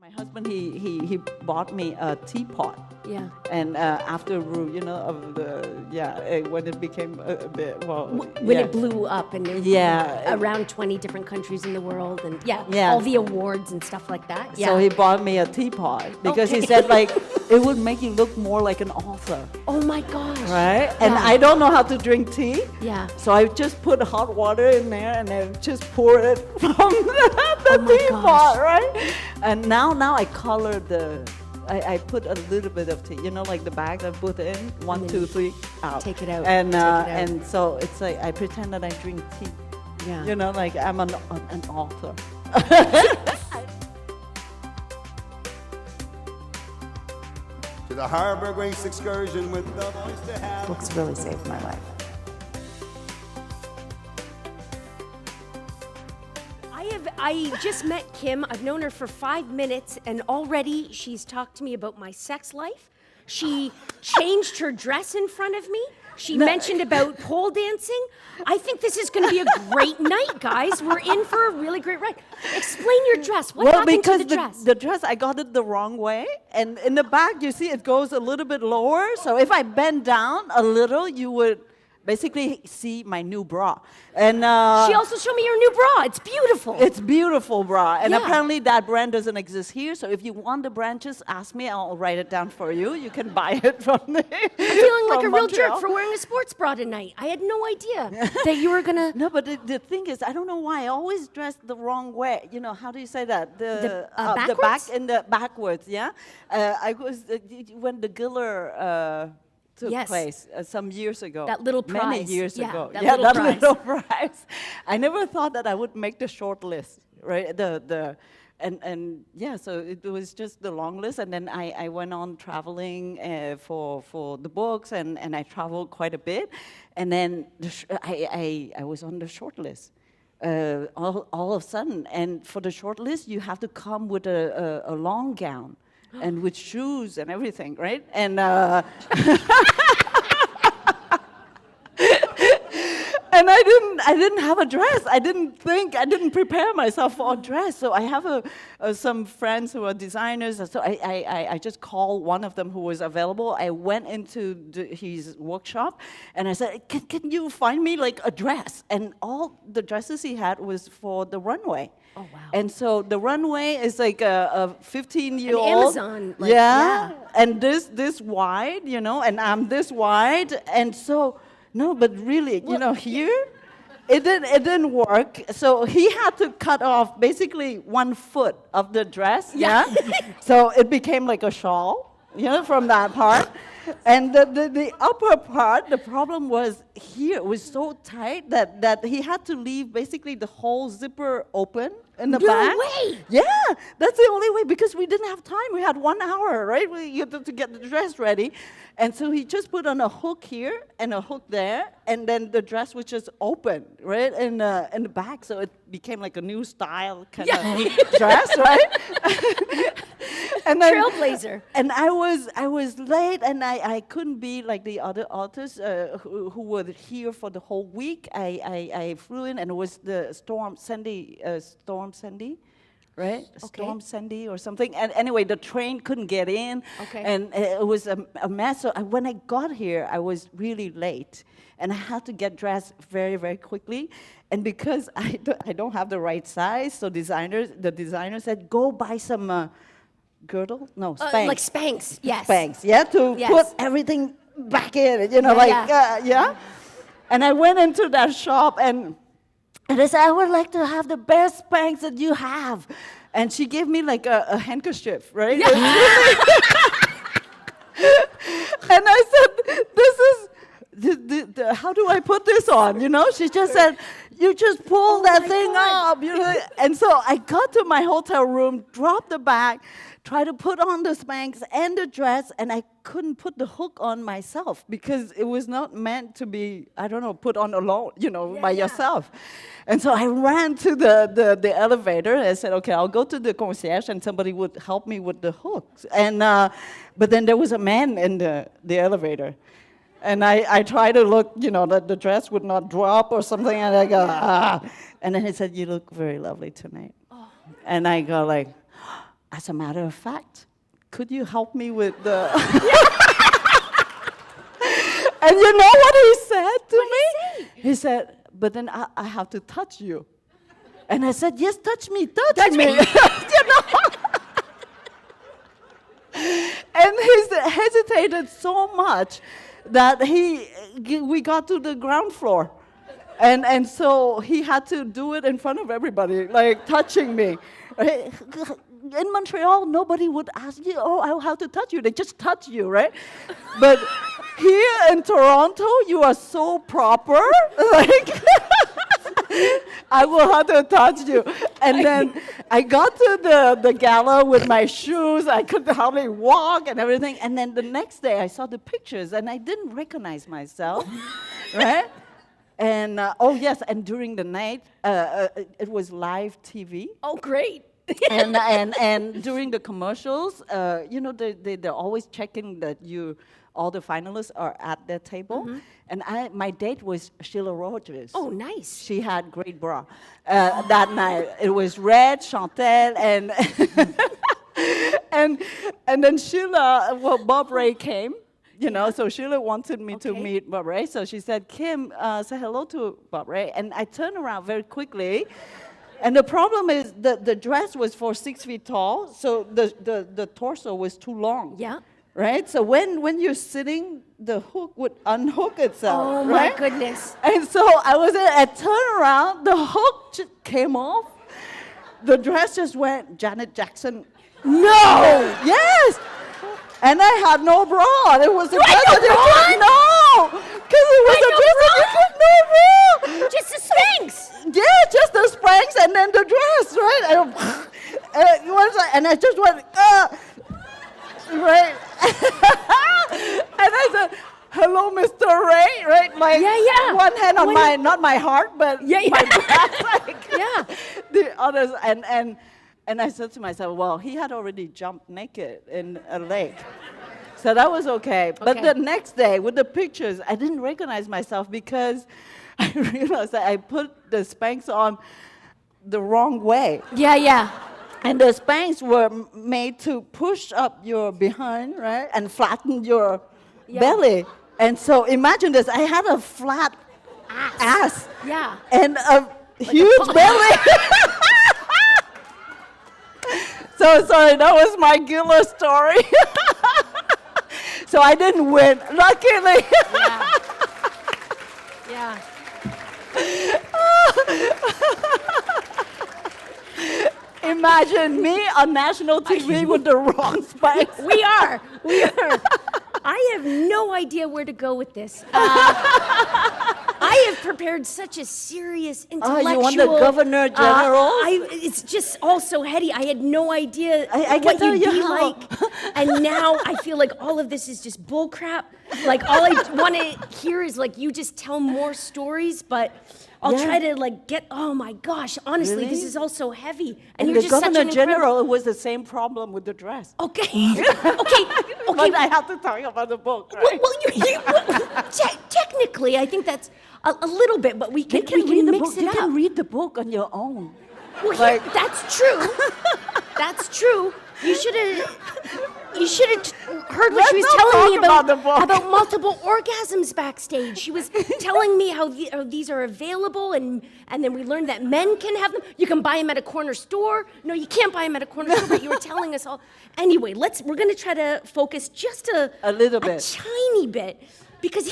My husband, he bought me a teapot. Yeah. And after, of when it became a bit, When it blew up and there were around 20 different countries in the world and all the awards and stuff like that. Yeah. So he bought me a teapot because he said it would make you look more like an author. Oh my gosh. Right? And I don't know how to drink tea. Yeah. So I just put hot water in there and then just pour it from the teapot, right? And now I color I put a little bit of tea, like the bag I put in, 1, 2, 3, out. Take it out. And so it's like I pretend that I drink tea. Yeah. Like I'm an author. To the Harbor Grace excursion with the boys to have. Books really saved my life. I just met Kim. I've known her for 5 minutes, and already she's talked to me about my sex life. She changed her dress in front of me. She mentioned about pole dancing. I think this is going to be a great night, guys. We're in for a really great ride. Explain your dress. What happened to the dress? The dress, I got it the wrong way. And in the back, you see, it goes a little bit lower. So if I bend down a little, you would basically see my new bra. And she also showed me your new bra. It's beautiful. It's beautiful bra. And apparently that brand doesn't exist here. So if you want the brand, just ask me. I'll write it down for you. You can buy it from me. I'm feeling like a real jerk for wearing a sports bra tonight. I had no idea that you were going to... No, but the thing is, I don't know why. I always dress the wrong way. How do you say that? Backwards? The back and the backwards, yeah? I was, when the Giller... took place some years ago. That little prize. Many years ago. That little prize. I never thought that I would make the short list, right? So it was just the long list, and then I went on traveling for the books, and I traveled quite a bit, and then I was on the short list. All of a sudden, and for the short list, you have to come with a long gown. And with shoes and everything, right? And and I didn't have a dress. I didn't prepare myself for a dress. So I have some friends who are designers. So I just called one of them who was available. I went into his workshop, and I said, can you find me like a dress? And all the dresses he had was for the runway. Oh, wow. And so the runway is like a 15-year-old. An Amazon. And this wide, and I'm this wide. And so, no, but really, here, it didn't work. So he had to cut off basically 1 foot of the dress. Yeah. So it became like a shawl, from that part. And the upper part, the problem was here. It was so tight that he had to leave basically the whole zipper open in the back. No way! Yeah, that's the only way, because we didn't have time. We had 1 hour, right? You had to get the dress ready. And so he just put on a hook here and a hook there, and then the dress was just open, right, in the back. So it became like a new style kind of dress, right? And then, Trailblazer. And I was late, and I couldn't be like the other authors who were here for the whole week. I flew in, and it was the Storm Sandy, right? Okay. Storm Sandy or something. And anyway, the train couldn't get in, and it was a mess. So when I got here, I was really late, and I had to get dressed very, very quickly. And because I don't have the right size, so the designer said, go buy some girdle? No, Spanx. Like Spanx, yes. Spanx, to put everything back in, And I went into that shop, and I said, I would like to have the best Spanx that you have. And she gave me like a handkerchief, right? Yeah. And I said, this is, how do I put this on? She just said, you just pull that thing up. And so I got to my hotel room, dropped the bag, tried to put on the Spanx and the dress, and I couldn't put the hook on myself because it was not meant to be, put on alone, by yourself. And so I ran to the elevator, and I said, okay, I'll go to the concierge, and somebody would help me with the hooks. And but then there was a man in the elevator. And I tried to look, that the dress would not drop or something, and I go, ah. And then he said, you look very lovely tonight. Oh. And I go like, as a matter of fact, could you help me with the... And you know what he said to me? He said, but then I have to touch you. And I said, yes, touch me. You know? And he hesitated so much that we got to the ground floor. And so he had to do it in front of everybody, like touching me. Right? In Montreal, nobody would ask you, oh, I'll have to touch you. They just touch you, right? But here in Toronto, you are so proper. Like, I will have to touch you. And then I got to the gala with my shoes. I could hardly walk and everything. And then the next day, I saw the pictures, and I didn't recognize myself, right? And, oh, yes, and during the night, it was live TV. Oh, great. and during the commercials, you know, they're always checking that all the finalists are at their table. Mm-hmm. And my date was Sheila Rogers. Oh, nice. She had great bra that night. It was red, Chantel, and then Sheila, well, Bob Ray came. You know, so Sheila wanted me to meet Bob Ray. So she said, Kim, say hello to Bob Ray. And I turned around very quickly. And the problem is the dress was for 6 feet tall, so the torso was too long. Yeah. Right? So when you're sitting, the hook would unhook itself. Oh, right? my goodness. And so I turned around, the hook just came off. The dress just went Janet Jackson. No! Yes! And I had no bra. It was a dress that you could, no! Because it was a dress that you could, no bra! Just the Spanx! Yeah, just the Spanx and then the dress, right? And I just went, right? And I said, hello, Mr. Ray, right? Like, one hand on not my heart, but my breast, like, the others. And I said to myself, well, he had already jumped naked in a lake. So that was okay. But the next day, with the pictures, I didn't recognize myself because I realized that I put the Spanx on the wrong way. Yeah. And the Spanx were made to push up your behind, right? And flatten your belly. And so imagine this. I had a flat ass. Yeah. And a huge belly. So sorry, that was my Gila story. So I didn't win, luckily. Yeah. Imagine me on national TV with the wrong spikes. We are. I have no idea where to go with this. I have prepared such a serious intellectual... you want the Governor General? It's just all so heady. I had no idea what you'd you be how. like. And now I feel like all of this is just bull crap. Like, all I want to hear is, like, you just tell more stories, but... I'll try to, like, oh my gosh, honestly, really? This is all so heavy. And the you're just Governor such an General, it was the same problem with the dress. Okay. But I have to talk about the book, right? Technically, I think that's a little bit, but we can mix it You up. can read the book on your own. Well, like, that's true. That's true. You should have heard what she was telling me about multiple orgasms backstage. She was telling me how these are available, and then we learned that men can have them. You can buy them at a corner store. No, you can't buy them at a corner store, but you were telling us all. Anyway, we're going to try to focus just a little bit. A tiny bit, because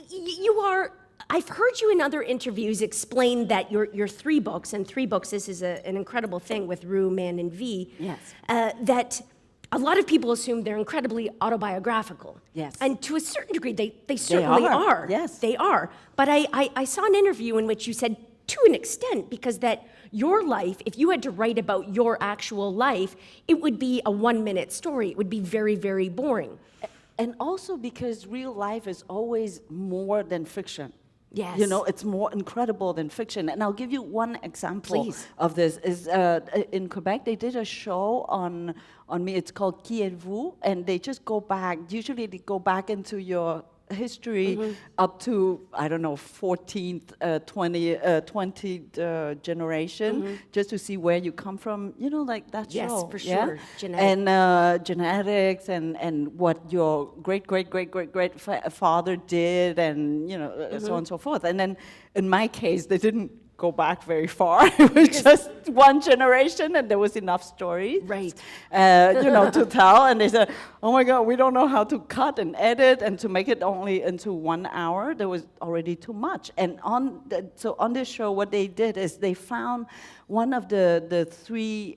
you are... I've heard you in other interviews explain that your 3 books, and 3 books, this is an incredible thing with Rue, Man, and V, that a lot of people assume they're incredibly autobiographical. Yes. And to a certain degree, they certainly are. Yes. They are. But I saw an interview in which you said, to an extent, because that your life, if you had to write about your actual life, it would be a 1-minute story. It would be very, very boring. And also because real life is always more than fiction. Yes. You know, it's more incredible than fiction. And I'll give you one example Please. of this. Is in Quebec, they did a show on me. It's called Qui êtes-vous? And they just go back. Usually they go back into your history up to, I don't know, 14th, 20th generation, just to see where you come from, you know, like that Yes, show. for yeah? sure. And genetics and what your great father did, and, you know, so on and so forth. And then in my case, they didn't go back very far. It was just one generation, and there was enough stories, Right. you know, to tell. And they said, "Oh my God, we don't know how to cut and edit, and to make it only into 1 hour. There was already too much." And so on this show, what they did is they found one of the three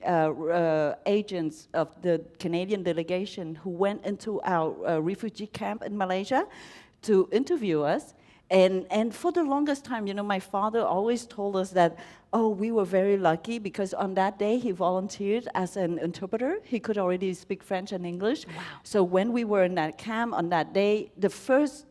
agents of the Canadian delegation who went into our refugee camp in Malaysia to interview us. And for the longest time, you know, my father always told us that, oh, we were very lucky because on that day he volunteered as an interpreter. He could already speak French and English. Wow. So when we were in that camp on that day, the first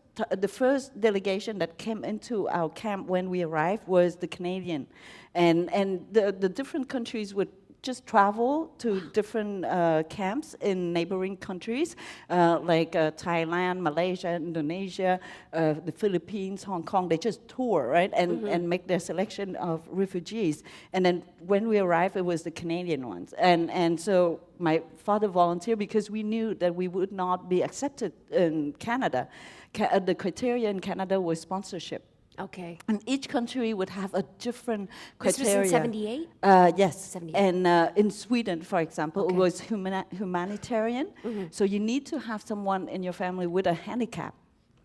delegation that came into our camp when we arrived was the Canadian. And the different countries would just travel to different camps in neighboring countries, like Thailand, Malaysia, Indonesia, the Philippines, Hong Kong. They just tour, right, and make their selection of refugees. And then when we arrived, it was the Canadian ones. And so my father volunteered because we knew that we would not be accepted in Canada. The criteria in Canada was sponsorship. Okay. And each country would have a different This criteria. was in 78? Yes. 78. And in Sweden, for example, Okay. it was humanitarian. So you need to have someone in your family with a handicap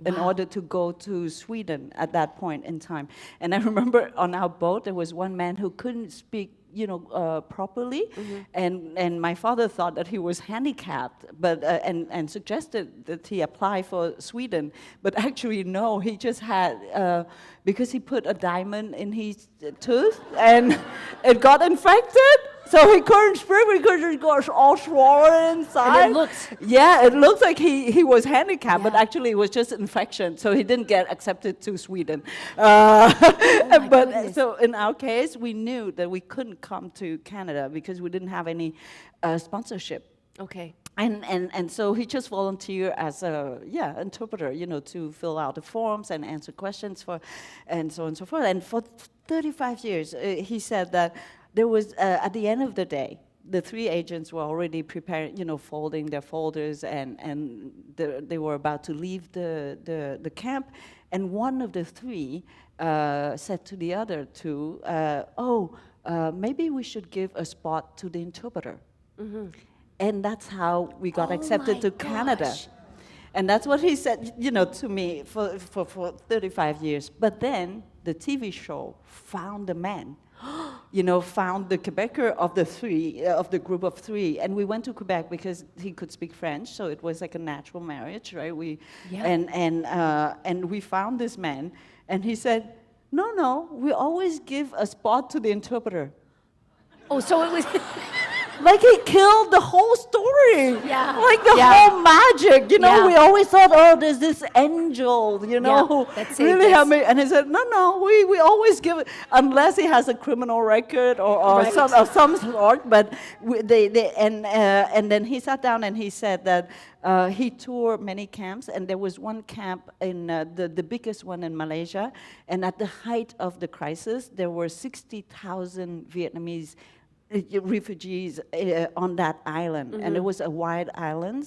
in order to go to Sweden at that point in time. And I remember on our boat, there was one man who couldn't speak, you know, properly, and my father thought that he was handicapped, but and suggested that he apply for Sweden, but actually no, he just had because he put a diamond in his tooth and it got infected. So he couldn't speak because it got all swollen inside. And it looks... Yeah, it looks like he was handicapped, but Yeah. actually it was just infection. So he didn't get accepted to Sweden. But goodness. so in our case, we knew that we couldn't come to Canada because we didn't have any sponsorship. Okay. And so he just volunteered as a interpreter, you know, to fill out the forms and answer questions for, and so on and so forth. And for 35 years, he said that there was at the end of the day, the three agents were already preparing, you know, folding their folders, and they were about to leave the camp, and one of the three said to the other two, maybe we should give a spot to the interpreter. And that's how we got accepted to Canada. And that's what he said, you know, to me for 35 years. But then the TV show found the man, you know, found the Quebecer of the three, of the group of three. And we went to Quebec because he could speak French, so it was like a natural marriage, right? And we found this man, and he said, no, we always give a spot to the interpreter. Oh, so it was... Like he killed the whole story. Yeah. Like the whole magic. You know, Yeah. we always thought, oh, there's this angel, you know, who that's it, really that's- helped me. And he said, no, we always give it, unless he has a criminal record or Right. some sort. But and then he sat down and he said that he toured many camps, and there was one camp in the biggest one in Malaysia. And at the height of the crisis, there were 60,000 Vietnamese refugees on that island, and it was a wide island.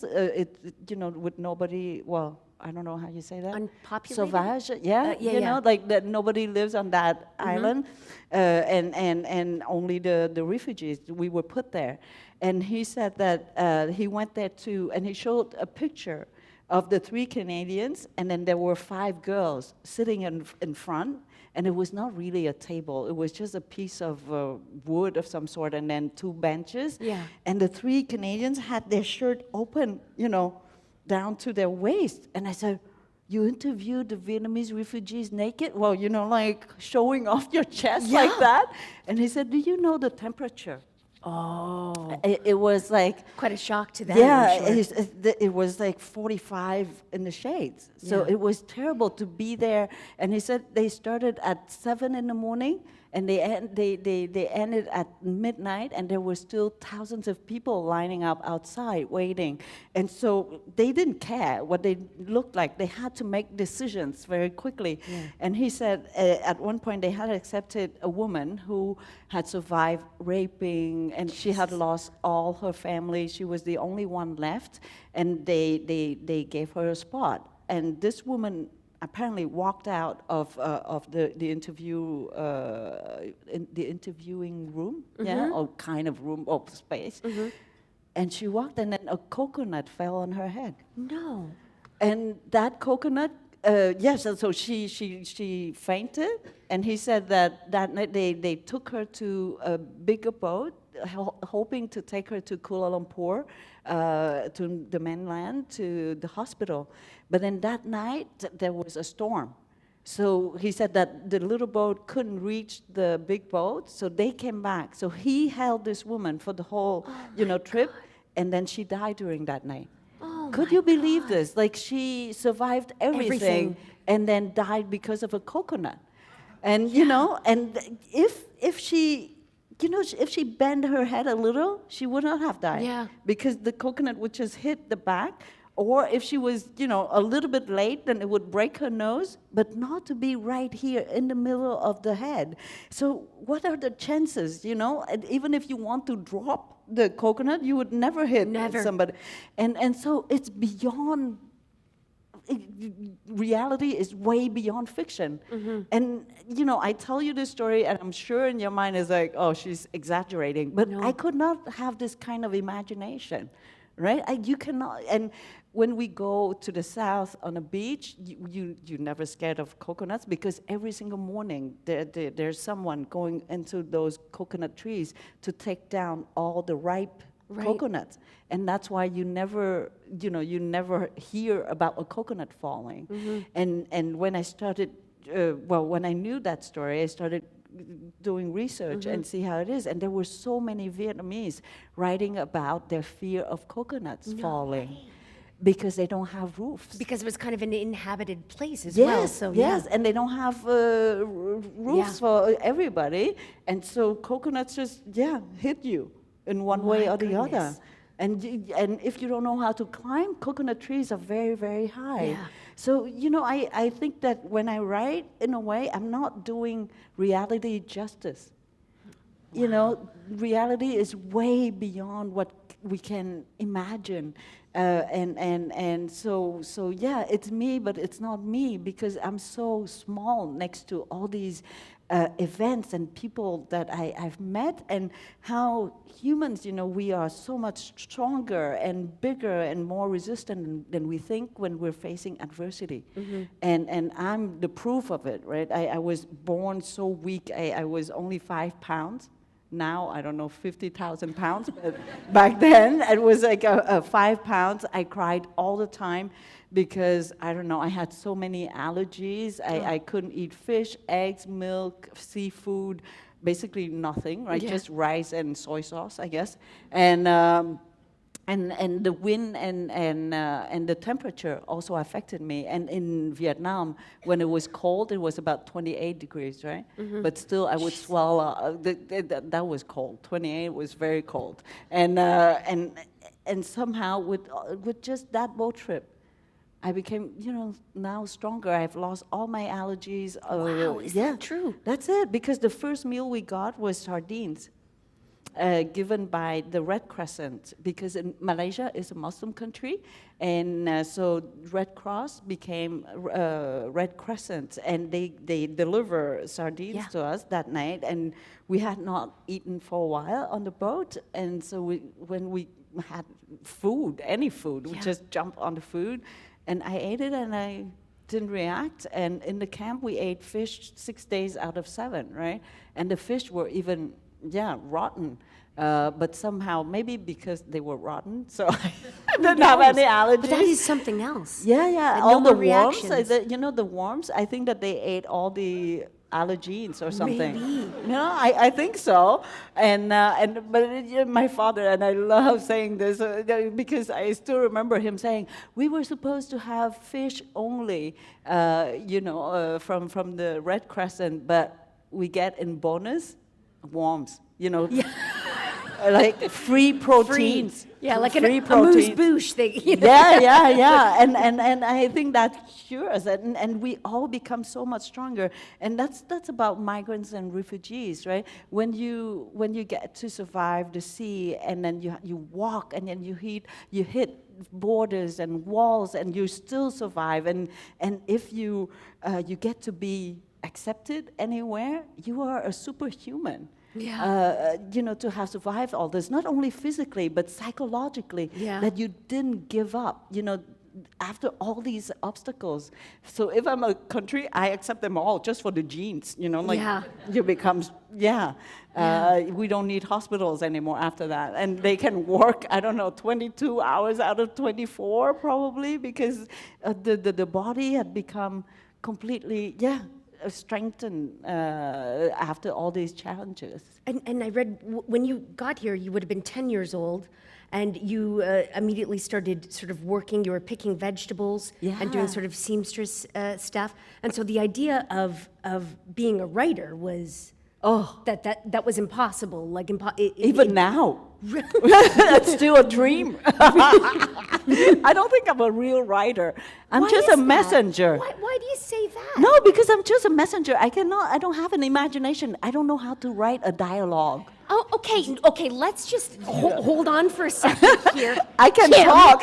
You know, with nobody. Well, I don't know how you say that. Unpopulated? Sauvage. Yeah, you know, like that. Nobody lives on that island, and only the refugees. We were put there, and he said that he went there too, and he showed a picture of the three Canadians, and then there were 5 girls sitting in front. And it was not really a table. It was just a piece of wood of some sort, and then 2 benches. Yeah. And the 3 Canadians had their shirt open, you know, down to their waist. And I said, you interviewed the Vietnamese refugees naked? Well, you know, like showing off your chest like that. And he said, do you know the temperature? Oh. It was like... Quite a shock to them. Yeah, I'm sure. it was like 45 in the shades. So Yeah. it was terrible to be there. And he said they started at 7 in the morning, and they ended at midnight, and there were still thousands of people lining up outside waiting. And so they didn't care what they looked like. They had to make decisions very quickly. Yeah. And he said at one point they had accepted a woman who had survived raping, and she had lost all her family. She was the only one left, and they gave her a spot. And this woman apparently walked out of the interview in the interviewing room, or kind of room or space, and she walked, and then a coconut fell on her head. No. And that coconut, yes, so she fainted, and he said that night they took her to a bigger boat, hoping to take her to Kuala Lumpur, to the mainland, to the hospital. But then that night, there was a storm. So he said that the little boat couldn't reach the big boat, so they came back. So he held this woman for the whole, trip, and then she died during that night. Could you believe this? Like, she survived everything and then died because of a coconut. And, and if she, if she bent her head a little, she would not have died. Yeah. Because the coconut would just hit the back. Or if she was, a little bit late, then it would break her nose, but not to be right here in the middle of the head. So what are the chances, And even if you want to drop the coconut, you would never hit somebody. And so it's beyond, reality is way beyond fiction. And, I tell you this story, and I'm sure in your mind is like, oh, she's exaggerating. But I could not have this kind of imagination. Right? You cannot, and when we go to the south on a beach, you're never scared of coconuts, because every single morning there's someone going into those coconut trees to take down all the ripe coconuts. And that's why you never hear about a coconut falling. And when I started, when I knew that story, I started doing research and see how it is. And there were so many Vietnamese writing about their fear of coconuts falling because they don't have roofs. Because it was kind of an inhabited place as well. So yes, and they don't have roofs for everybody. And so coconuts just, hit you in one way or the other. And if you don't know how to climb, coconut trees are very, very high. Yeah. So, I think that when I write, in a way, I'm not doing reality justice. Reality is way beyond what we can imagine. And so it's me, but it's not me, because I'm so small next to all these events and people that I've met, and how humans, we are so much stronger and bigger and more resistant than we think when we're facing adversity. And I'm the proof of it, right? I was born so weak. I was only 5 pounds. Now, I don't know, 50,000 pounds, but back then it was like 5 pounds. I cried all the time because, I don't know, I had so many allergies. I couldn't eat fish, eggs, milk, seafood, basically nothing, right? Just rice and soy sauce, I guess. And the wind and the temperature also affected me. And in Vietnam, when it was cold, it was about 28 degrees, right? But still, I would swallow. That was cold. 28 was very cold. And somehow, with just that boat trip, I became, now stronger. I've lost all my allergies. Wow, is that true? That's it, because the first meal we got was sardines. Given by the Red Crescent, because in Malaysia is a Muslim country, and so Red Cross became Red Crescent, and they deliver sardines to us that night, and we had not eaten for a while on the boat, and so when we had food, any food, we just jumped on the food, and I ate it, and I didn't react. And in the camp, we ate fish 6 days out of 7, right? And the fish were even rotten. But somehow, maybe because they were rotten, so I didn't have any allergies. But that is something else. Yeah. And all no the worms, reactions. the worms, I think that they ate all the allergens or something. Maybe. I think so. But my father, and I love saying this because I still remember him saying, we were supposed to have fish only, from the Red Crescent, but we get in bonus worms, like free proteins. Yeah, like free an amuse-bouche thing. Yeah. And I think that cures, and we all become so much stronger. And that's about migrants and refugees, right? When you get to survive the sea, and then you walk, and then you hit borders and walls, and you still survive. And if you get to be accepted anywhere, you are a superhuman. Yeah. To have survived all this, not only physically, but psychologically, that you didn't give up, after all these obstacles. So if I'm a country, I accept them all just for the genes, you become, we don't need hospitals anymore after that. And they can work, 22 hours out of 24 probably, because the body had become completely, strengthened after all these challenges. And I read when you got here, you would have been 10 years old, and you immediately started sort of working. You were picking vegetables and doing sort of seamstress stuff. And so the idea of being a writer was that was impossible. Like even now. It's still a dream. I don't think I'm a real writer. I'm just a messenger. Why do you say that? No, because I'm just a messenger. I don't have an imagination. I don't know how to write a dialogue. Oh, okay. Let's just hold on for a second here. I can talk.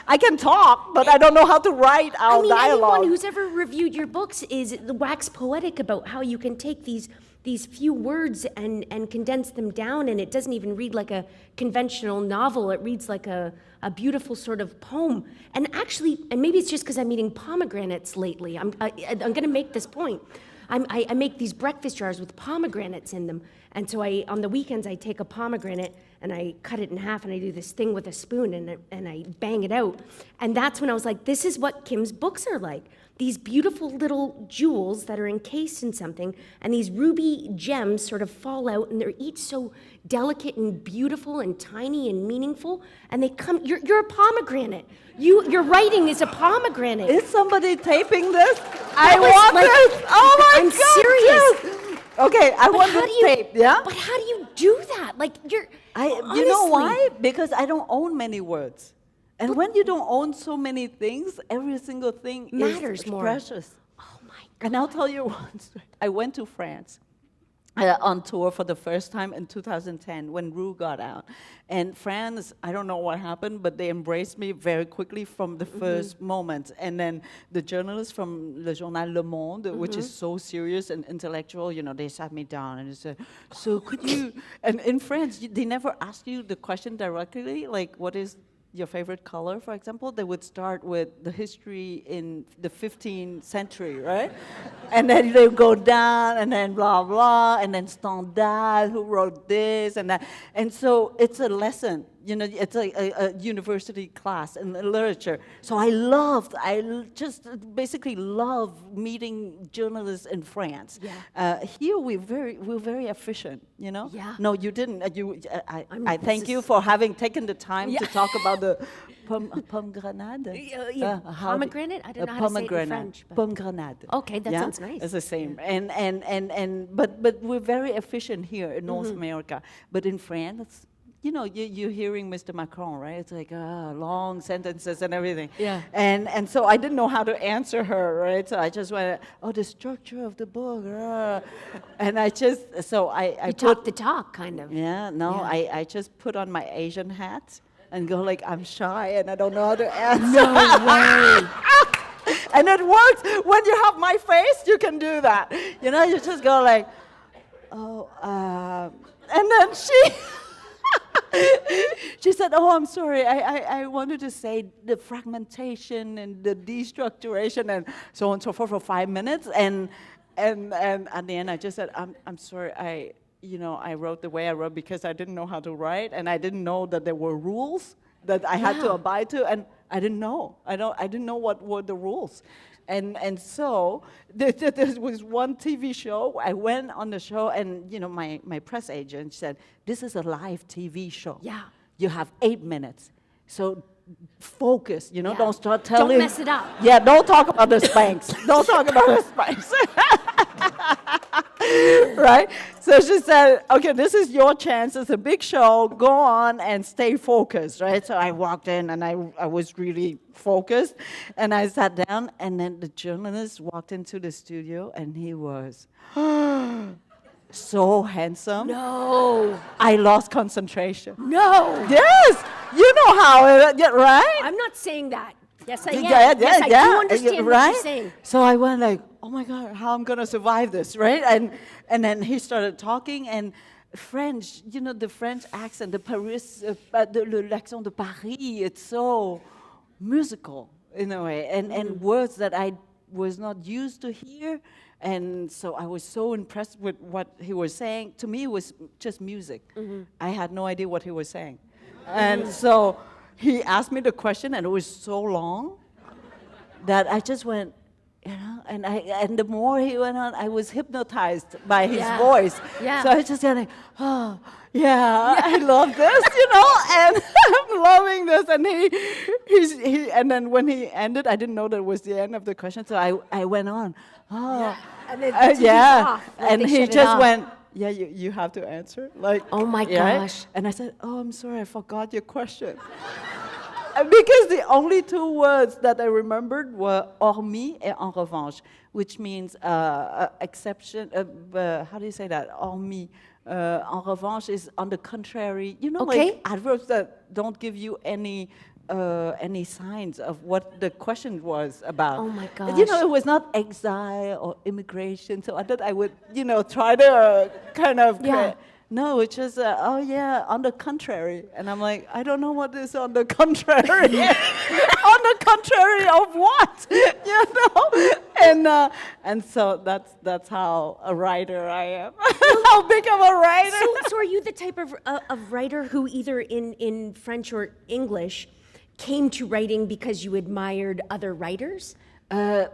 I can talk, but I don't know how to write our dialogue. Anyone who's ever reviewed your books is wax poetic about how you can take these few words and condense them down, and it doesn't even read like a conventional novel. It reads like a beautiful sort of poem. And actually, and maybe it's just because I'm eating pomegranates lately. I'm going to make this point. I make these breakfast jars with pomegranates in them, and so on the weekends I take a pomegranate and I cut it in half, and I do this thing with a spoon, and I bang it out. And that's when I was like, this is what Kim's books are like. These beautiful little jewels that are encased in something, and these ruby gems sort of fall out, and they're each so delicate and beautiful and tiny and meaningful, and they come. You're a pomegranate. Your writing is a pomegranate. Is somebody taping this? I want this. Oh my I'm God! serious. Yes. Okay, I want the tape. Yeah. But how do you do that? Like you know why? Because I don't own many words. And when you don't own so many things, every single thing matters is more. Precious. Oh my God. And I'll tell you once, I went to France on tour for the first time in 2010 when Rue got out. And France, I don't know what happened, but they embraced me very quickly from the first moment. And then the journalists from Le Journal Le Monde, which is so serious and intellectual, they sat me down and they said, so could you, and in France, they never ask you the question directly, like what is your favorite color, for example. They would start with the history in the 15th century, right? And then they go down, and then blah, blah, and then Stendhal, who wrote this and that. And so it's a lesson, it's a university class in literature. So I just basically love meeting journalists in France. Yeah. Here we're very efficient, Yeah. No, you didn't. I thank you for having taken the time to talk about the pomegranate. Pomegranate? I don't know how to say it in French. Pomegranate. Okay, that sounds nice. It's the same. But we're very efficient here in North America. But in France, you're hearing Mr. Macron, right? It's like long sentences and everything. Yeah. And so I didn't know how to answer her, right? So I just went, the structure of the book. And I talk the talk, kind of. Yeah, no, yeah. I just put on my Asian hat and go like, I'm shy and I don't know how to answer. No way. And it works. When you have my face, you can do that. You just go like, and then she said, I'm sorry, I wanted to say the fragmentation and the destructuration and so on and so forth for 5 minutes. And at the end, I just said, I'm sorry, I wrote the way I wrote because I didn't know how to write, and I didn't know that there were rules that I had to abide to, and I didn't know. I didn't know what were the rules. And so there was one TV show. I went on the show, and my press agent said, "This is a live TV show. Yeah, you have 8 minutes, so focus. Yeah. Don't start telling. Don't mess it up. Yeah, don't talk about the Spanx. Don't talk about the Spanx." Right? So she said, okay, this is your chance. It's a big show. Go on and stay focused, right? So I walked in and I was really focused. And I sat down and then the journalist walked into the studio and he was so handsome. No. I lost concentration. No. Yes! You know how, right? I'm not saying that. Yes, I am. Yeah, Yes, I do understand what right? you're saying. So I went like, oh my God, how I'm gonna survive this, right? And then he started talking and French, you know, the French accent, the Paris, l'accent de Paris, it's so musical in a way, and words that I was not used to hear. And so I was so impressed with what he was saying. To me, it was just music. I had no idea what he was saying. And so he asked me the question, and it was so long that I just went, you know, and the more he went on, I was hypnotized by his voice. Yeah. So I just kind of, oh, yeah, I love this, you know, and I'm loving this. And he, and then when he ended, I didn't know that it was the end of the question, so I went on, oh, Yeah. And then the TV's off, like and they he shut it just off. went, yeah, you have to answer, like, Oh my yeah. gosh. And I said, oh, I'm sorry, I forgot your question. Because the only two words that I remembered were hormis et en revanche, which means exception. How do you say that? Hormis. En revanche is on the contrary. You know, Okay. like adverbs that don't give you any signs of what the question was about. Oh my You know, gosh. it was not exile or immigration. So I thought I would, you know, try to kind of. Yeah. No, it's just, oh yeah, on the contrary. And I'm like, I don't know what is on the contrary. On the contrary of what? You know? And so that's how a writer I am. How big of a writer. So are you the type of writer who either in French or English came to writing because you admired other writers?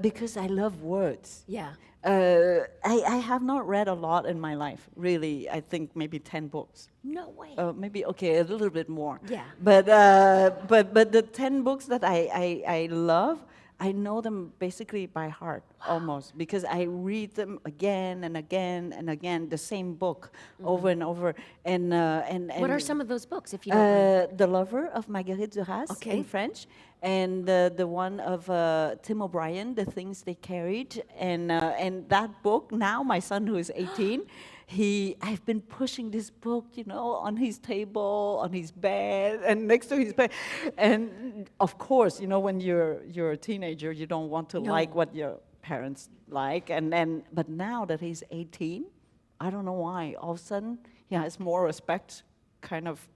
Because I love words. Yeah. I have not read a lot in my life, really. I think maybe 10 books. No way. Maybe, okay, a little bit more. Yeah. But the 10 books that I love, I know them basically by heart, almost, because I read them again and again and again, the same book over and over. And What are some of those books, if you don't mind? The Lover of Marguerite Duras Okay. in French, and the one of Tim O'Brien, The Things They Carried, and that book. Now my son, who is 18, I've been pushing this book, you know, on his table, on his bed, and next to his bed. And of course, you know, when you're a teenager, you don't want to like what your parents like. But now that he's 18, I don't know why. All of a sudden, he has more respect, kind of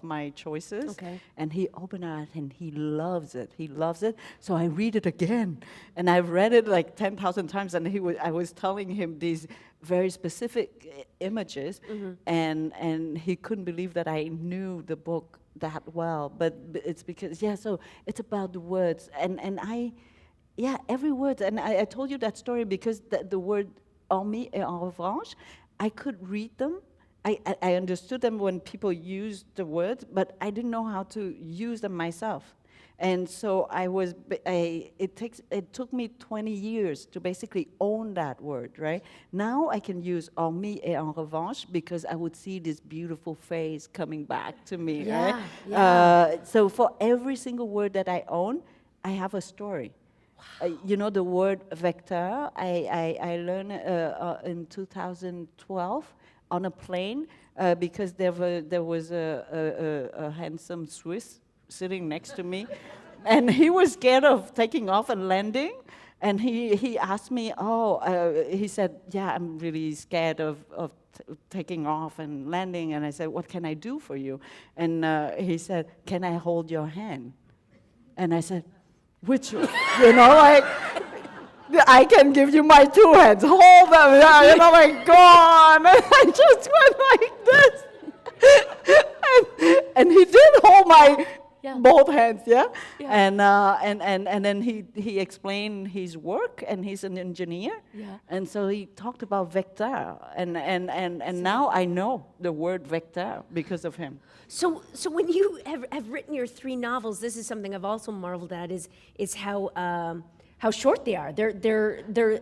my choices. Okay. And he opened it and he loves it. He loves it. So I read it again. And I've read it like 10,000 times. And I was telling him these very specific images. And he couldn't believe that I knew the book that well. But it's because, so it's about the words. And every word. And I told you that story because the word hormis et en revanche, I could read them. I understood them when people used the words, but I didn't know how to use them myself. And so it took me 20 years to basically own that word, right? Now I can use hormis et en revanche because I would see this beautiful face coming back to me, right? Yeah. So for every single word that I own, I have a story. You know, the word vector, I learned in 2012 on a plane because there was a handsome Swiss sitting next to me, and he was scared of taking off and landing, and he asked me, he said, yeah, I'm really scared of taking off and landing, and I said, what can I do for you? And he said, can I hold your hand? And I said, which, you know, like, I can give you my two hands. Hold them. You know, like, go on. And I just went like this. And he did hold my both hands, yeah? And then he explained his work, and he's an engineer. Yeah. And so he talked about vector. And now I know the word vector because of him. So when you have written your 3 novels, this is something I've also marveled at, is how how short they are. They're.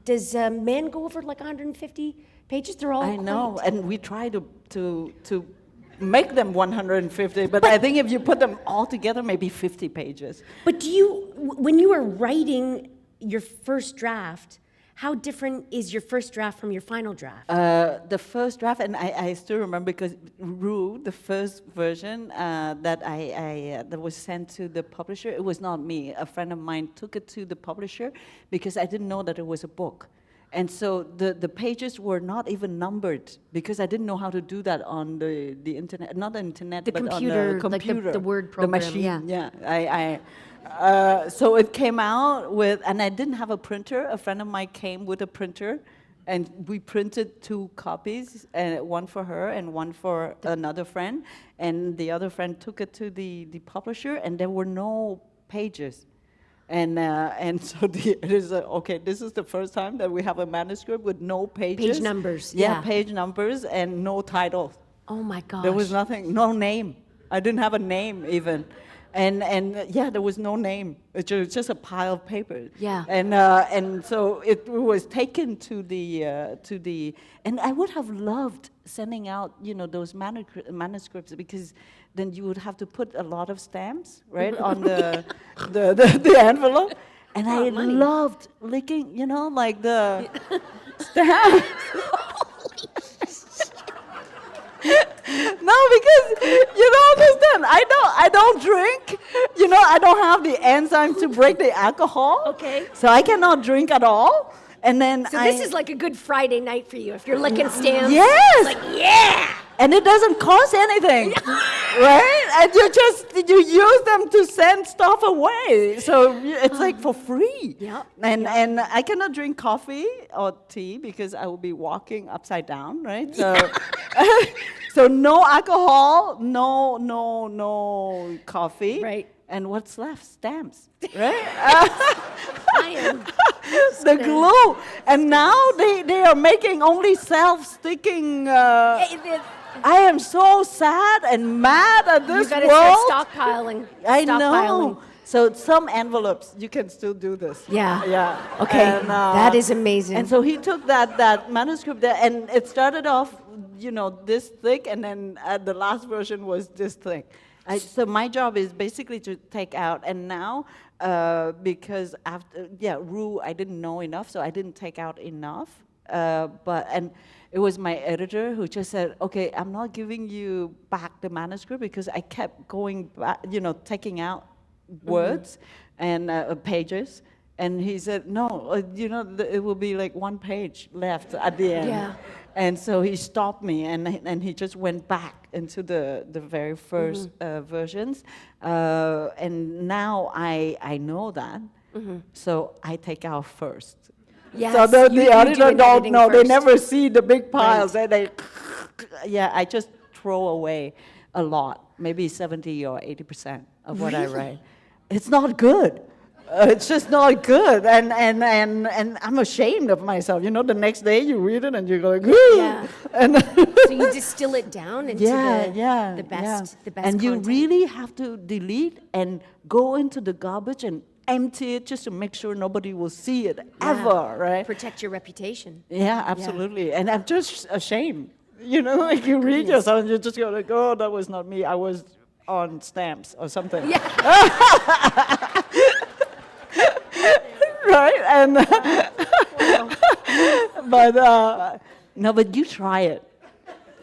Does Man go over like 150 pages? They're all. I know, quite- and we try to make them 150, but I think if you put them all together, maybe 50 pages. But when you were writing your first draft, how different is your first draft from your final draft? The first draft, and I still remember because Rue, the first version that was sent to the publisher, it was not me. A friend of mine took it to the publisher because I didn't know that it was a book. And so the pages were not even numbered because I didn't know how to do that on the internet, not the internet, The but computer, on the like computer. the Word The program, machine, yeah. So it came out with, and I didn't have a printer. A friend of mine came with a printer, and we printed 2 copies, one for her and one for another friend. And the other friend took it to the publisher, and there were no pages. And so it is okay. This is the first time that we have a manuscript with no pages. Page numbers, Yeah, yeah. page numbers and no title. Oh my gosh. There was nothing, no name. I didn't have a name even. And yeah, there was no name. It's just a pile of paper. Yeah. And so it was taken to the and I would have loved sending out those manuscripts because then you would have to put a lot of stamps right on the envelope. And I money. loved licking, like the stamps. No, because you don't understand. I don't drink. I don't have the enzyme to break the alcohol. Okay. So I cannot drink at all. And then So this is like a good Friday night for you if you're licking stamps. Yes. It's like, yeah. And it doesn't cost anything, right? And you use them to send stuff away. So it's like for free. Yep. And I cannot drink coffee or tea because I will be walking upside down, right? So so no alcohol, no coffee. Right. And what's left? Stamps, right? I am. The glue. And now they are making only self-sticking. I am so sad and mad at this You gotta world. start stockpiling. I Stockpiling. know. So some envelopes, you can still do this. Yeah. Yeah. Okay. And, that is amazing. And so he took that manuscript there, and it started off, this thick, and then the last version was this thick. So my job is basically to take out, and now because after Rue, I didn't know enough, so I didn't take out enough. And it was my editor who just said, "Okay, I'm not giving you back the manuscript because I kept going back, taking out words and pages." And he said, "No, it will be like 1 page left at the end." Yeah. And so he stopped me, and he just went back into the very first versions. And now I know that, so I take out first. Yes, So the you do editor an don't editing know. They first. never see the big piles. Right. I just throw away a lot, maybe 70 or 80% of what I write. It's not good. It's just not good, and I'm ashamed of myself. The next day you read it and you're going, Yeah. and So you distill it down into the best and you content. really have to delete and go into the garbage and empty it just to make sure nobody will see it ever, right? Protect your reputation. Yeah, absolutely. And I'm just ashamed. Like you read yourself and you're just going like, oh, that was not me. I was on stamps or something. Yeah. Right? And but you try it.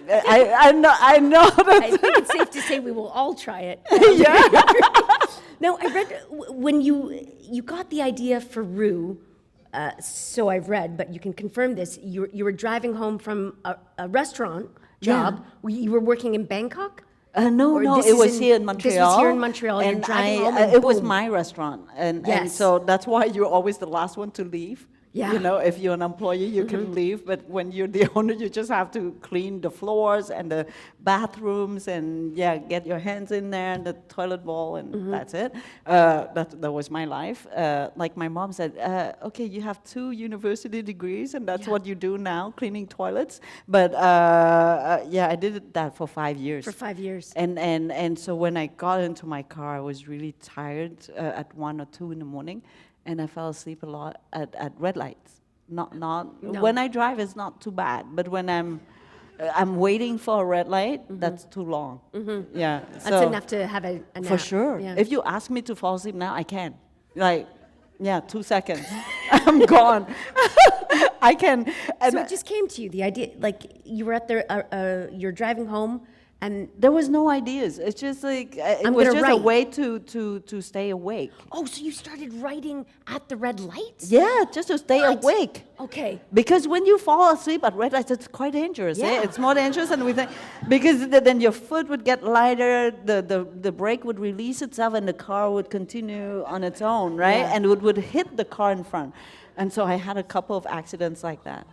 I know that. I think it's safe to say we will all try it. No, I read when you got the idea for Rue. So I've read, but you can confirm this. You were driving home from a restaurant job. You were working in Bangkok. No, this it is was here in Montreal. This was here in Montreal. You're And driving home and it was boom. my restaurant. And Yes. so that's why you're always the last one to leave. Yeah. If you're an employee, you can leave, but when you're the owner, you just have to clean the floors and the bathrooms and get your hands in there and the toilet bowl and that's it. That was my life. Like my mom said, okay, you have 2 university degrees and that's what you do now, cleaning toilets. But I did that for 5 years. For 5 years. And so when I got into my car, I was really tired at 1 or 2 in the morning. and I fell asleep a lot at red lights. Not No. when I drive, it's not too bad, but when I'm waiting for a red light, that's too long. Yeah, That's so enough to have a nap. for sure. Yeah. If you ask me to fall asleep now, I can. Like, yeah, 2 seconds, I'm gone. I can. And So it just came to you, the idea, like you were at the, you're driving home, and there was no ideas. It's just like it I'm was gonna just a write. way to stay awake. oh, so you started writing at the red lights? Yeah, just to stay What? awake. Okay. Because when you fall asleep at red lights, it's quite dangerous. Yeah. It's more dangerous than we think. Because then your foot would get lighter, the brake would release itself, and the car would continue on its own, right? Yeah. And it would hit the car in front. And so I had a couple of accidents like that.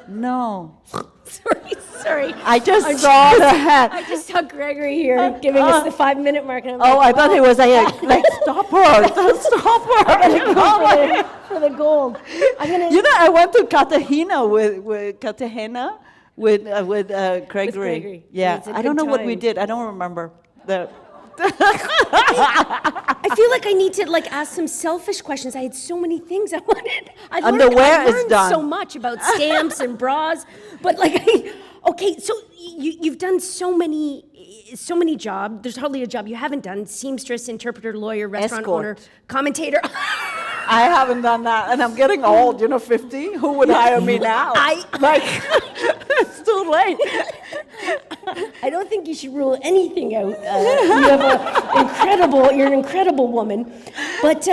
No. Sorry. I just saw the hat. I just saw Gregory here giving us the 5-minute mark, and I'm Oh, like, I thought he was like stop her, stop her. for the gold. I'm gonna. You know, I went to Cartagena with Cartagena with Gregory. Gregory. Yeah, It's a I don't good know what we time. did. I don't remember. I feel like I need to like ask some selfish questions. I had so many things I wanted. Underwear I is learned done. so much about stamps and bras, but like, okay, so you've done so many jobs. There's hardly a job you haven't done: seamstress, interpreter, lawyer, restaurant Escort. owner, commentator. I haven't done that, and I'm getting old. 50. Who would hire me now? Like, it's too late. I don't think you should rule anything out. You're an incredible woman. But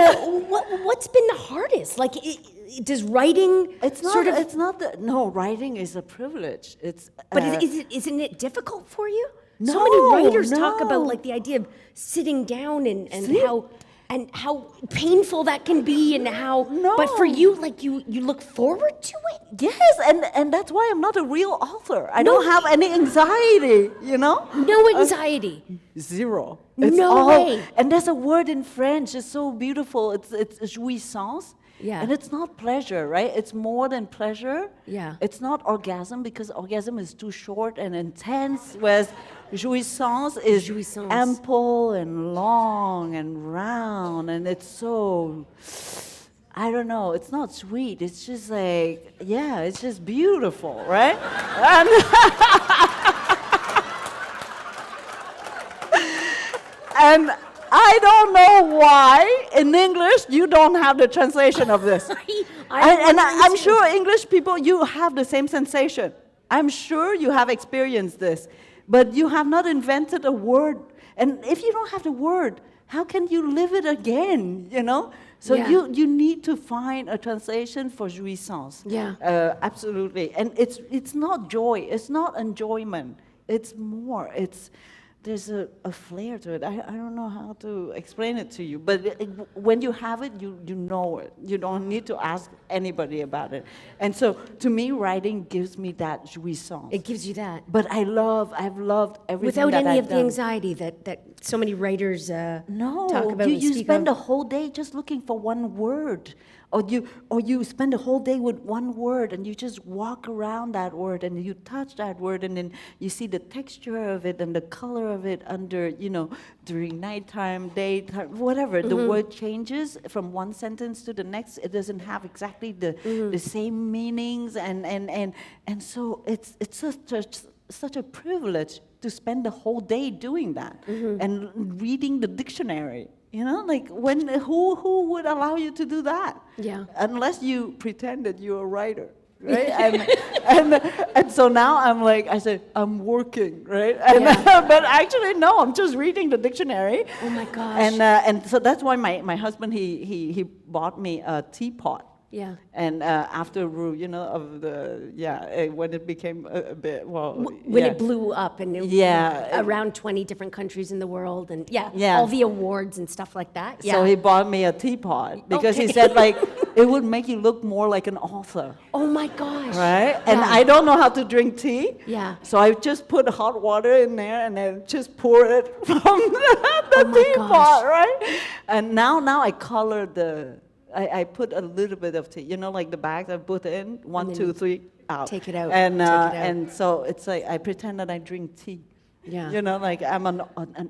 what's been the hardest? Like, does writing It's not. sort of? It's not that. No, writing is a privilege. It's. But isn't it difficult for you? So No, many writers talk no. about like the idea of sitting down and Sleep. how painful that can be and how. No. But for you, like you look forward to it. Yes, and that's why I'm not a real author. I don't have any anxiety. No anxiety. Zero. No way. And there's a word in French. It's so beautiful. It's jouissance. Yeah. And it's not pleasure, right? It's more than pleasure. Yeah. It's not orgasm because orgasm is too short and intense, whereas jouissance is Jouissance. ample and long and round, and it's so. I don't know. It's not sweet. It's just like, yeah, it's just beautiful, right? And I don't know why in English you don't have the translation of this. I'm sure English people, you have the same sensation. I'm sure you have experienced this, but you have not invented a word. And if you don't have the word, how can you live it again, So Yeah. you need to find a translation for jouissance. Yeah. Absolutely. And it's not joy. It's not enjoyment. It's more. There's a flair to it. I don't know how to explain it to you, but when you have it, you know it. You don't need to ask anybody about it. And so, to me, writing gives me that jouissance. It gives you that. But I've loved everything Without that any I've of the done. anxiety that so many writers No, talk about and you speak spend of. a whole day just looking for one word, or you spend a whole day with one word, and you just walk around that word, and you touch that word, and then you see the texture of it and the color of it under, during nighttime, daytime, whatever. The word changes from one sentence to the next. It doesn't have exactly the same meanings, and so it's such a privilege to spend the whole day doing that and reading the dictionary. Like who would allow you to do that? Yeah. Unless you pretend that you're a writer, right? and so now I said I'm working, right? And, Yeah. but actually no, I'm just reading the dictionary. Oh my gosh. And so that's why my husband he bought me a teapot. Yeah. And after when it became a bit When it blew up and it around 20 different countries in the world and Yeah. all the awards and stuff like that. Yeah. So he bought me a teapot because he said it would make you look more like an author, oh my gosh. right? And Yeah. I don't know how to drink tea. Yeah. So I just put hot water in there and then just pour it from the Oh my teapot, gosh. right? And now I color I put a little bit of tea, like the bags I put in, 1, then 2, 3, out. take it out, And take it out. and so it's like I pretend that I drink tea. Yeah. Like I'm an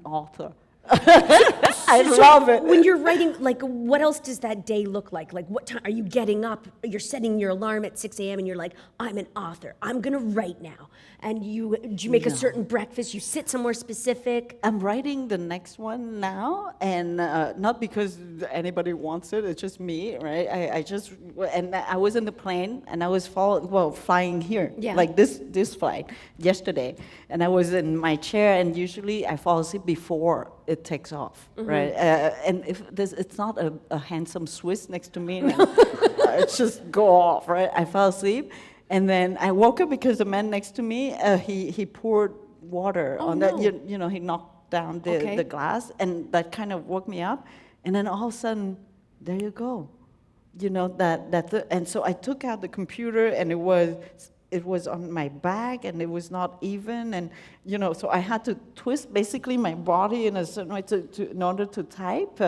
author. I love it. When you're writing, like, what else does that day look like? Like, what time are you getting up? You're setting your alarm at 6 a.m. and you're like, I'm an author. I'm gonna write now. And do you make a certain breakfast? You sit somewhere specific? I'm writing the next one now, and not because anybody wants it. It's just me, right? I was in the plane, and I was flying here, like this flight yesterday, and I was in my chair, and usually I fall asleep before it takes off, right? And if it's not a handsome Swiss next to me, then it's just go off, right? I fell asleep. And then I woke up because the man next to me, he poured water on that. You know, he knocked down the glass, and that kind of woke me up. And then all of a sudden, there you go. You know, and so I took out the computer, and it was on my back, and it was not even, and you know, so I had to twist basically my body in a certain way in order to type.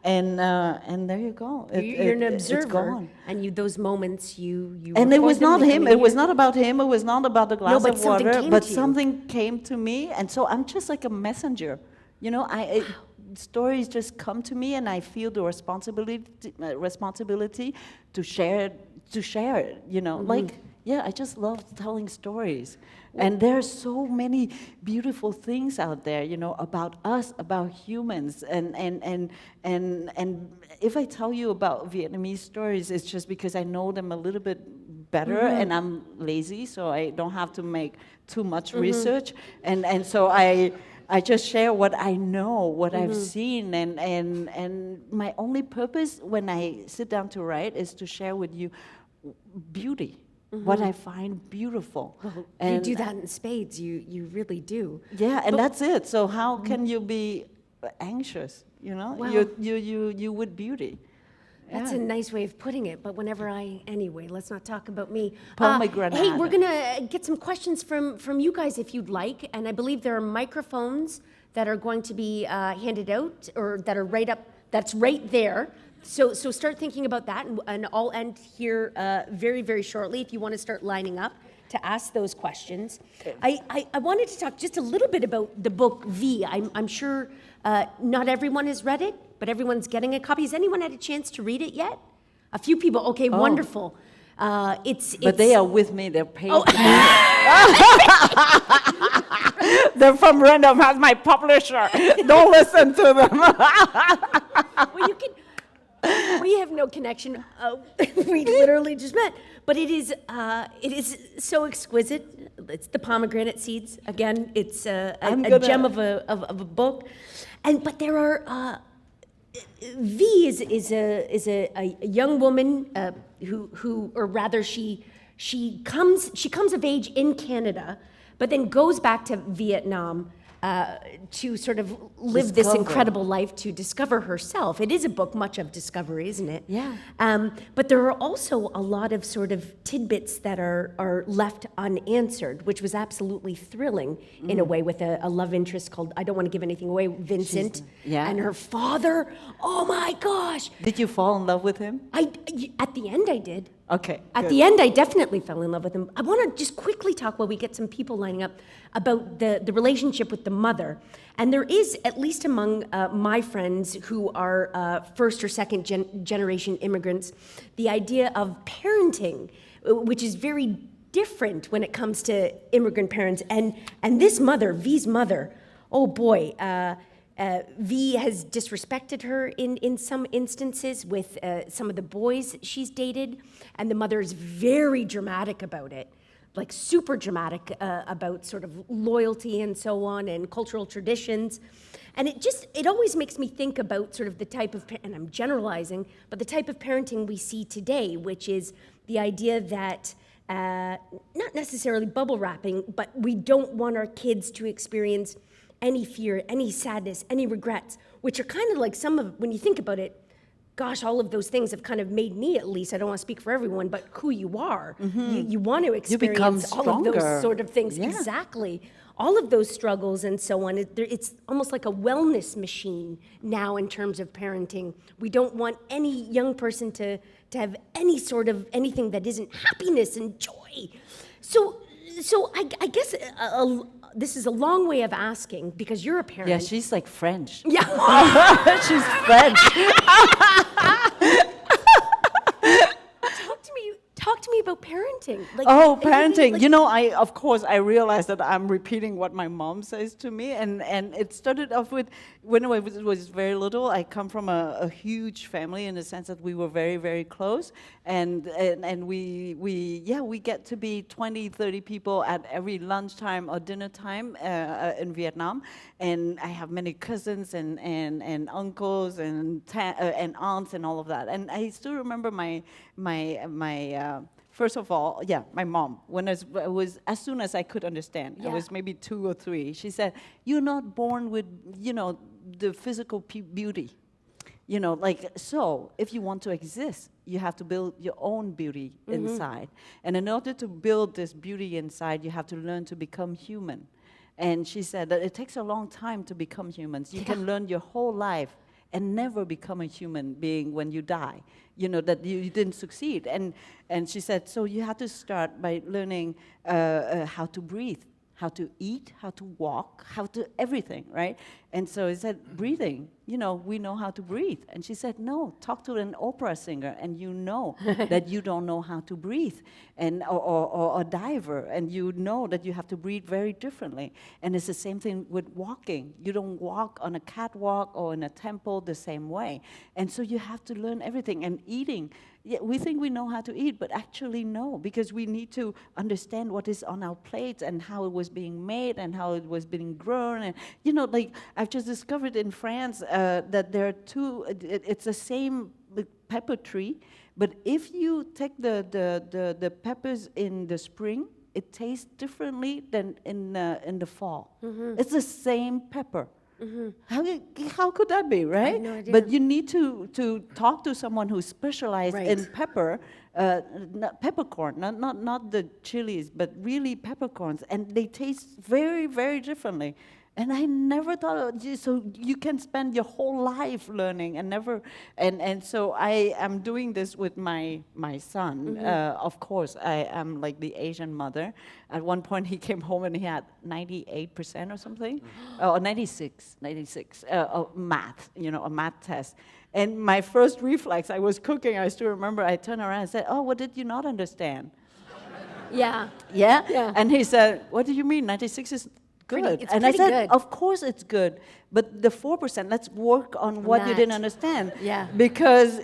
And there you go. You're an observer, it's gone. and those moments you. And it was not him. It was not about him. It was not about the glass of water. But something something came to me, and so I'm just like a messenger. You know, stories just come to me, and I feel the responsibility to share it. You know, like. Yeah, I just love telling stories. And there are so many beautiful things out there, you know, about us, about humans. And if I tell you about Vietnamese stories, it's just because I know them a little bit better, and I'm lazy, so I don't have to make too much research. And so I just share what I know, what I've seen, and my only purpose when I sit down to write is to share with you beauty. What I find beautiful. Well, and you do that in spades. You really do. Yeah, and that's it. So how can you be anxious? You know, Well, you with beauty. That's a nice way of putting it. But anyway, let's not talk about me. Pomegranate. Hey, we're gonna get some questions from you guys if you'd like, and I believe there are microphones that are going to be handed out, or that are right up. That's right there. So start thinking about that, and I'll end here very, very shortly if you want to start lining up to ask those questions. I wanted to talk just a little bit about the book V. I'm sure not everyone has read it, but everyone's getting a copy. Has anyone had a chance to read it yet? A few people. Okay, wonderful. But they are with me. They're paid. They're from Random House, my publisher. Don't listen to them. Well, you can. We have no connection. We literally just met. But it is so exquisite. It's the pomegranate seeds. Again, it's a gem of a book. But there are V is a young woman who, or rather, she comes of age in Canada, but then goes back to Vietnam. To sort of live this incredible life, to discover herself. It is a book much of discovery, isn't it? Yeah. But there are also a lot of sort of tidbits that are left unanswered, which was absolutely thrilling in a way, with a love interest called, I don't want to give anything away, Vincent. And her father. Oh my gosh. Did you fall in love with him? At the end I did. Okay. At the end, I definitely fell in love with him. I want to just quickly talk while we get some people lining up about the relationship with the mother. And there is, at least among my friends who are first or second generation immigrants, the idea of parenting, which is very different when it comes to immigrant parents. And this mother, V's mother, oh boy, V has disrespected her in some instances with some of the boys she's dated, and the mother is very dramatic about it, like super dramatic about sort of loyalty and so on, and cultural traditions. And it always makes me think about sort of the type of, and I'm generalizing, but the type of parenting we see today, which is the idea that not necessarily bubble wrapping, but we don't want our kids to experience any fear, any sadness, any regrets, which are kind of like when you think about it, gosh, all of those things have kind of made me, at least, I don't want to speak for everyone, but who you are. You want to experience all of those sort of things. Yeah. Exactly. All of those struggles and so on. It's almost like a wellness machine now in terms of parenting. We don't want any young person to have any sort of anything that isn't happiness and joy. So I guess this is a long way of asking because you're a parent. Yeah, she's like French. Yeah. She's French. Talk to me about parenting. Like, Oh, anything, parenting. like- You know, of course, I realized that I'm repeating what my mom says to me. And it started off with, when I was very little, I come from a huge family in the sense that we were very, very close. And we get to be 20, 30 people at every lunchtime or dinner time in Vietnam. And I have many cousins and uncles and aunts and all of that. And I still remember my first of all, my mom, when I was as soon as I could understand, I was maybe 2 or 3, she said, "You're not born with, the physical beauty. So if you want to exist, you have to build your own beauty inside. And in order to build this beauty inside, you have to learn to become human." And she said that it takes a long time to become humans. You can learn your whole life and never become a human being when you die, that you didn't succeed. And she said, so you have to start by learning how to breathe, how to eat, how to walk, how to everything, right? And so I said, breathing, we know how to breathe. And she said, no, talk to an opera singer and that you don't know how to breathe, and or a diver, and you know that you have to breathe very differently. And it's the same thing with walking. You don't walk on a catwalk or in a temple the same way. And so you have to learn everything. And eating, we think we know how to eat, but actually no, because we need to understand what is on our plates and how it was being made and how it was being grown. And I've just discovered in France that there are it's the same pepper tree, but if you take the peppers in the spring, it tastes differently than in the fall. It's the same pepper. How could that be, right? I have no idea. But you need to talk to someone who's specialized in pepper, peppercorn, not the chilies, but really peppercorns, and they taste very, very differently. And I never thought so you can spend your whole life learning and never, and so I am doing this with my son. Of course, I am like the Asian mother. At one point, he came home and he had 98% or something, or 96 of math, a math test. And my first reflex, I was cooking, I still remember, I turned around and said, "Oh, what did you not understand?" Yeah. Yeah? Yeah. And he said, "What do you mean? 96 is good." It's And I pretty said, good. "Of course it's good, but the 4%, let's work on what you that. didn't understand." Yeah. Because,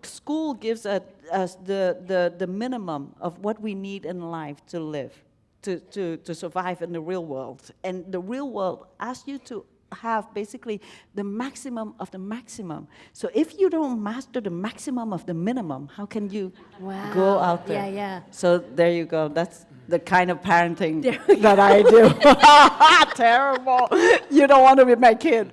school gives us the minimum of what we need in life to live, to survive in the real world. And the real world asks you to have basically the maximum of the maximum. So if you don't master the maximum of the minimum, how can you go out there? Yeah. So there you go. That's the kind of parenting that I do. Terrible. You don't want to be my kid.